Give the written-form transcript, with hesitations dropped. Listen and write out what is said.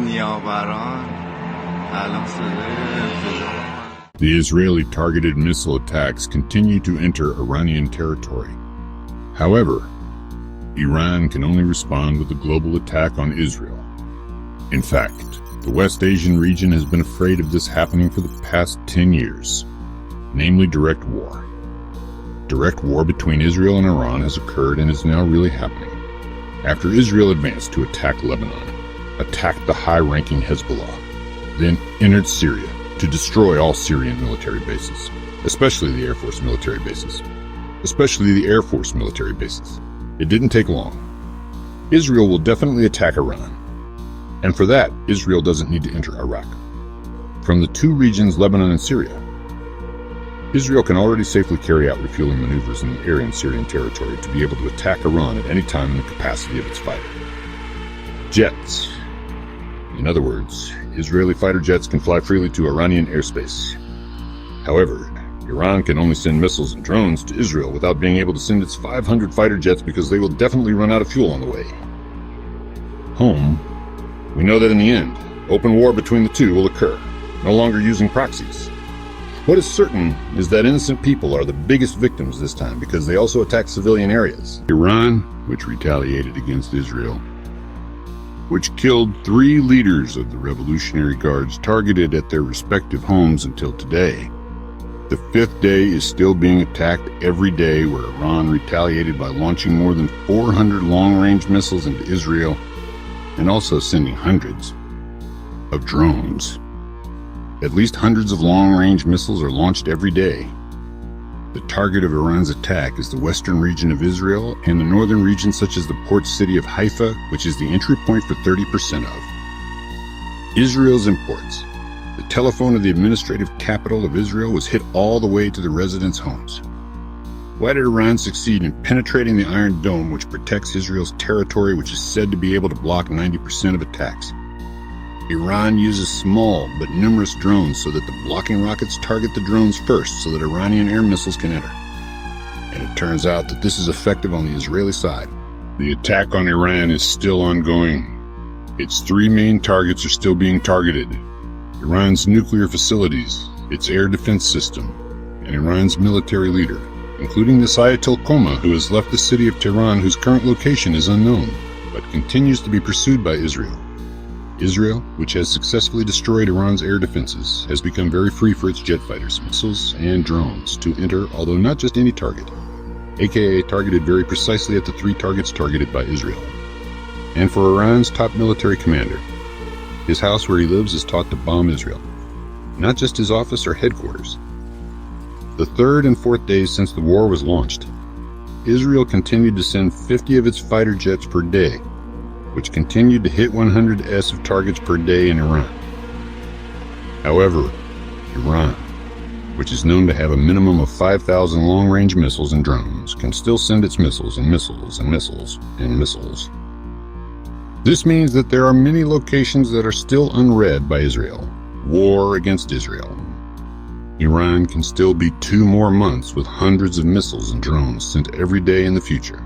نیاوران الان صدای The Israeli targeted missile attacks continue to enter Iranian territory. However, Iran can only respond with a global attack on Israel. In fact, the West Asian region has been afraid of this happening for the past 10 years, namely direct war. Direct war between Israel and Iran has occurred and is now really happening. After Israel advanced to attack Lebanon, attacked the high-ranking Hezbollah, then entered Syria to destroy all Syrian military bases, especially the Air Force military bases. It didn't take long. Israel will definitely attack Iran. And for that, Israel doesn't need to enter Iraq. From the two regions, Lebanon and Syria, Israel can already safely carry out refueling maneuvers in the area in Syrian territory to be able to attack Iran at any time in the capacity of its fighter jets. In other words, Israeli fighter jets can fly freely to Iranian airspace. However, Iran can only send missiles and drones to Israel without being able to send its 500 fighter jets because they will definitely run out of fuel on the way home. We know that in the end, open war between the two will occur, no longer using proxies. What is certain is that innocent people are the biggest victims this time because they also attack civilian areas. Iran, which retaliated against Israel, which killed 3 leaders of the Revolutionary Guards targeted at their respective homes until today. The 5th day is still being attacked every day, where Iran retaliated by launching more than 400 long-range missiles into Israel and also sending hundreds of drones. At least hundreds of long-range missiles are launched every day. The target of Iran's attack is the western region of Israel and the northern region, such as the port city of Haifa, which is the entry point for 30% of Israel's imports. The telephone of the administrative capital of Israel was hit all the way to the residents' homes. Why did Iran succeed in penetrating the Iron Dome, which protects Israel's territory, which is said to be able to block 90% of attacks? Iran uses small but numerous drones so that the blocking rockets target the drones first so that Iranian air missiles can enter. And it turns out that this is effective on the Israeli side. The attack on Iran is still ongoing. Its 3 main targets are still being targeted: Iran's nuclear facilities, its air defense system, and Iran's military leader, including this Ayatollah Khamenei, who has left the city of Tehran, whose current location is unknown, but continues to be pursued by Israel. Israel, which has successfully destroyed Iran's air defenses, has become very free for its jet fighters, missiles, and drones to enter, although not just any target, aka targeted very precisely at the 3 targets targeted by Israel. And for Iran's top military commander, his house where he lives is taught to bomb Israel, not just his office or headquarters. The 3rd and 4th days since the war was launched, Israel continued to send 50 of its fighter jets per day, which continued to hit 100s of targets per day in Iran. However, Iran, which is known to have a minimum of 5,000 long-range missiles and drones, can still send its missiles and missiles and missiles and missiles. This means that there are many locations that are still unread by Israel. War against Israel. Iran can still be 2 more months with hundreds of missiles and drones sent every day in the future.